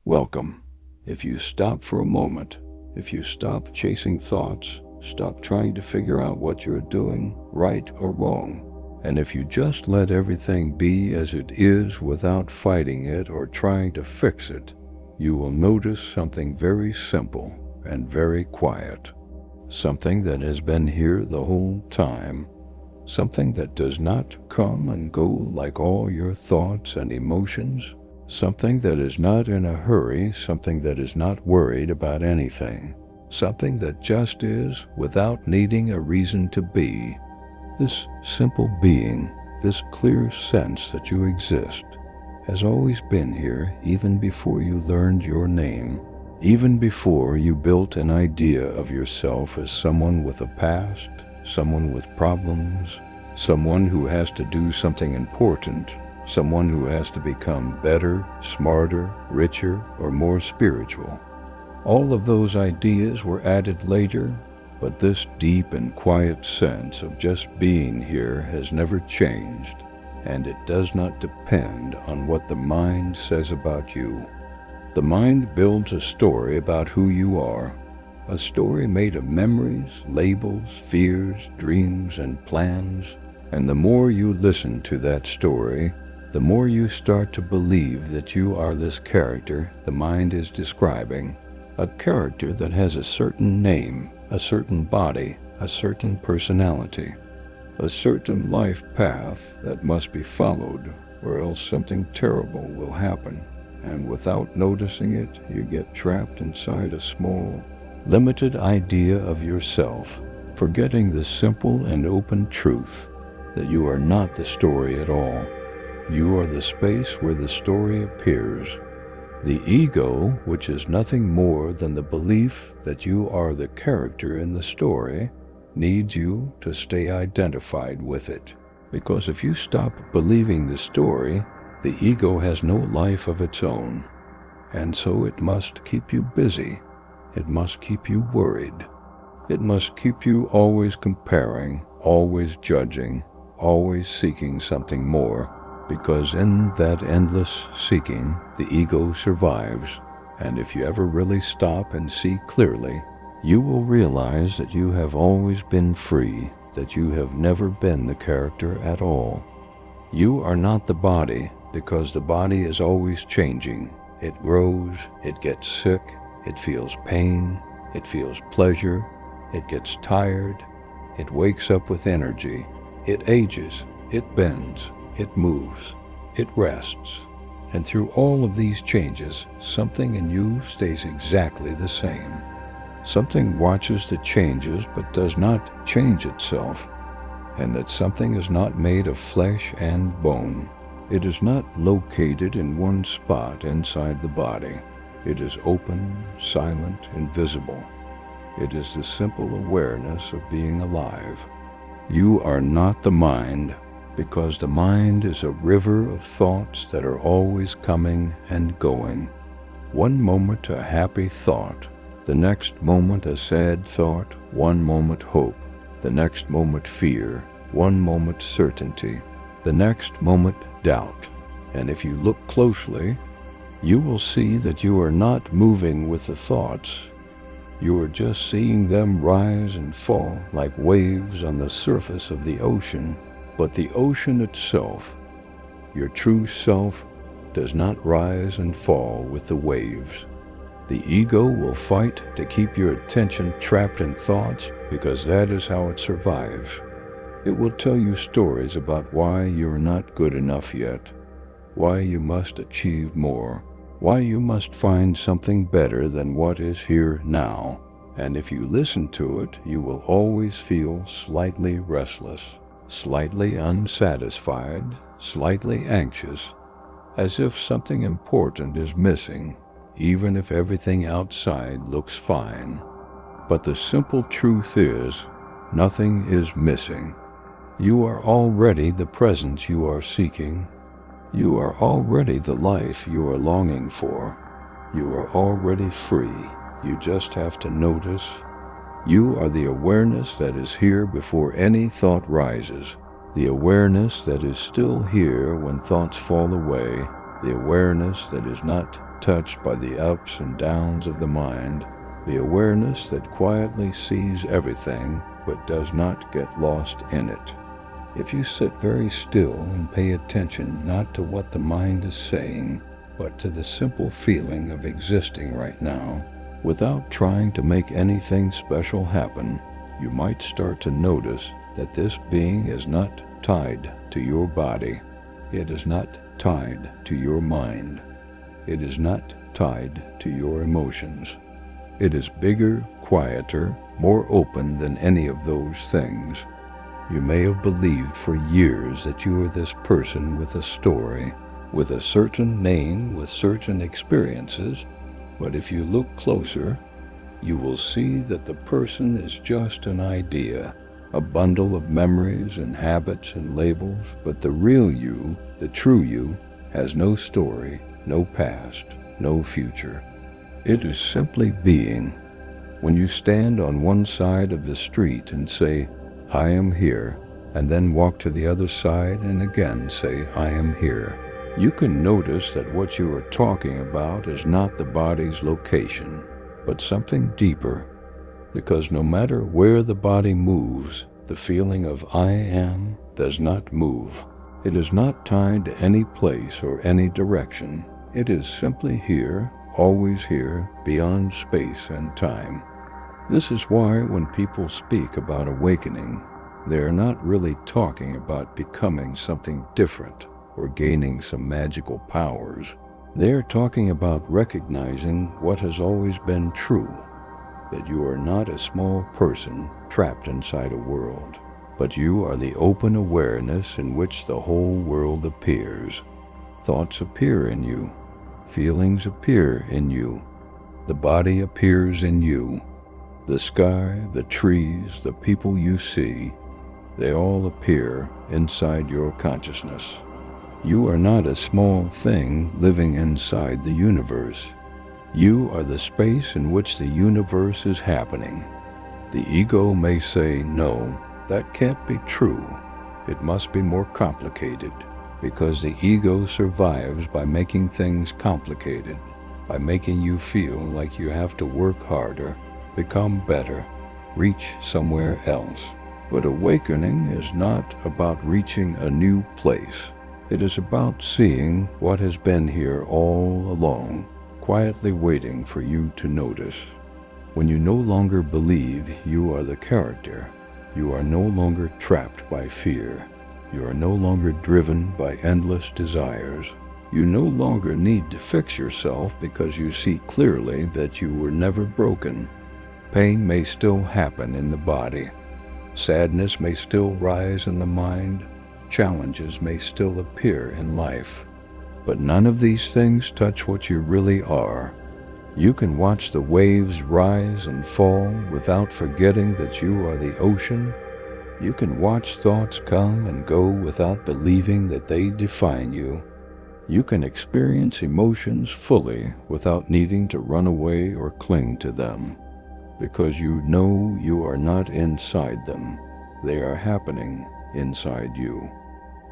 Welcome. If you stop for a moment, if you stop chasing thoughts, stop trying to figure out what you're doing, right or wrong, and if you just let everything be as it is without fighting it or trying to fix it, you will notice something very simple and very quiet. Something that has been here the whole time. Something that does not come and go like all your thoughts and emotions. Something that is not in a hurry, something that is not worried about anything. Something that just is without needing a reason to be. This simple being, this clear sense that you exist, has always been here even before you learned your name, even before you built an idea of yourself as someone with a past, someone with problems, someone who has to do something important, someone who has to become better, smarter, richer, or more spiritual. All of those ideas were added later, but this deep and quiet sense of just being here has never changed, and it does not depend on what the mind says about you. The mind builds a story about who you are, a story made of memories, labels, fears, dreams, and plans, and the more you listen to that story, the more you start to believe that you are this character the mind is describing, a character that has a certain name, a certain body, a certain personality, a certain life path that must be followed, or else something terrible will happen, and without noticing it, you get trapped inside a small, limited idea of yourself, forgetting the simple and open truth that you are not the story at all. You are the space where the story appears. The ego, which is nothing more than the belief that you are the character in the story, needs you to stay identified with it. Because if you stop believing the story, the ego has no life of its own. And so it must keep you busy. It must keep you worried. It must keep you always comparing, always judging, always seeking something more. Because in that endless seeking, the ego survives, and if you ever really stop and see clearly, you will realize that you have always been free, that you have never been the character at all. You are not the body, because the body is always changing. It grows, it gets sick, it feels pain, it feels pleasure, it gets tired, it wakes up with energy, it ages, it bends. It moves, it rests, and through all of these changes, something in you stays exactly the same. Something watches the changes but does not change itself, and that something is not made of flesh and bone. It is not located in one spot inside the body. It is open, silent, invisible. It is the simple awareness of being alive. You are not the mind, because the mind is a river of thoughts that are always coming and going. One moment a happy thought, the next moment a sad thought, one moment hope, the next moment fear, one moment certainty, the next moment doubt. And if you look closely, you will see that you are not moving with the thoughts. You are just seeing them rise and fall like waves on the surface of the ocean. But the ocean itself, your true self, does not rise and fall with the waves. The ego will fight to keep your attention trapped in thoughts because that is how it survives. It will tell you stories about why you're not good enough yet, why you must achieve more, why you must find something better than what is here now. And if you listen to it, you will always feel slightly restless, slightly unsatisfied, slightly anxious, as if something important is missing, even if everything outside looks fine. But the simple truth is, nothing is missing. You are already the presence you are seeking. You are already the life you are longing for. You are already free. You just have to notice. You are the awareness that is here before any thought rises, the awareness that is still here when thoughts fall away, the awareness that is not touched by the ups and downs of the mind, the awareness that quietly sees everything but does not get lost in it. If you sit very still and pay attention not to what the mind is saying, but to the simple feeling of existing right now, without trying to make anything special happen, you might start to notice that this being is not tied to your body. It is not tied to your mind. It is not tied to your emotions. It is bigger, quieter, more open than any of those things. You may have believed for years that you are this person with a story, with a certain name, with certain experiences, but if you look closer, you will see that the person is just an idea, a bundle of memories and habits and labels, but the real you, the true you, has no story, no past, no future. It is simply being. When you stand on one side of the street and say, "I am here," and then walk to the other side and again say, "I am here," you can notice that what you are talking about is not the body's location, but something deeper, because no matter where the body moves, the feeling of "I am" does not move. It is not tied to any place or any direction. It is simply here, always here, beyond space and time. This is why when people speak about awakening, they are not really talking about becoming something different or gaining some magical powers. They are talking about recognizing what has always been true, that you are not a small person trapped inside a world, but you are the open awareness in which the whole world appears. Thoughts appear in you. Feelings appear in you. The body appears in you. The sky, the trees, the people you see, they all appear inside your consciousness. You are not a small thing living inside the universe. You are the space in which the universe is happening. The ego may say, "No, that can't be true. It must be more complicated," because the ego survives by making things complicated, by making you feel like you have to work harder, become better, reach somewhere else. But awakening is not about reaching a new place. It is about seeing what has been here all along, quietly waiting for you to notice. When you no longer believe you are the character, you are no longer trapped by fear. You are no longer driven by endless desires. You no longer need to fix yourself because you see clearly that you were never broken. Pain may still happen in the body. Sadness may still rise in the mind. Challenges may still appear in life. But none of these things touch what you really are. You can watch the waves rise and fall without forgetting that you are the ocean. You can watch thoughts come and go without believing that they define you. You can experience emotions fully without needing to run away or cling to them, because you know you are not inside them. They are happening inside you.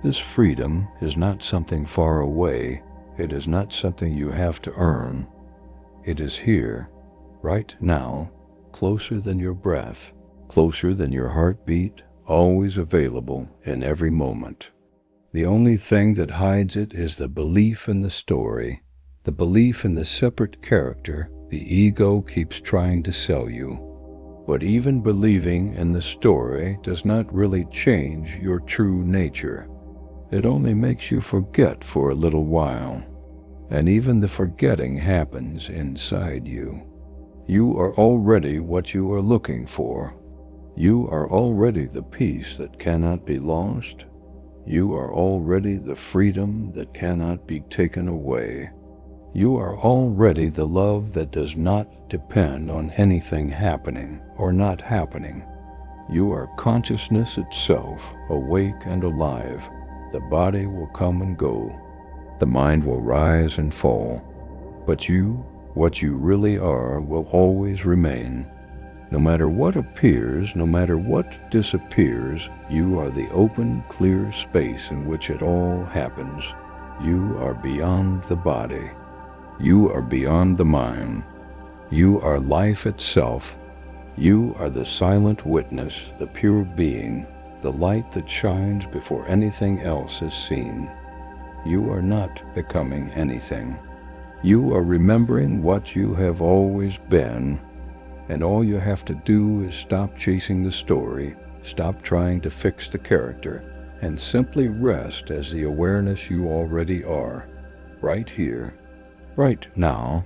This freedom is not something far away. It is not something you have to earn. It is here, right now, closer than your breath, closer than your heartbeat, always available in every moment. The only thing that hides it is the belief in the story, the belief in the separate character the ego keeps trying to sell you. But even believing in the story does not really change your true nature. It only makes you forget for a little while, and even the forgetting happens inside you. You are already what you are looking for. You are already the peace that cannot be lost. You are already the freedom that cannot be taken away. You are already the love that does not depend on anything happening or not happening. You are consciousness itself, awake and alive. The body will come and go. The mind will rise and fall. But you, what you really are, will always remain. No matter what appears, no matter what disappears, you are the open, clear space in which it all happens. You are beyond the body. You are beyond the mind. You are life itself. You are the silent witness, the pure being, the light that shines before anything else is seen. You are not becoming anything. You are remembering what you have always been, and all you have to do is stop chasing the story, stop trying to fix the character, and simply rest as the awareness you already are, right here, right now.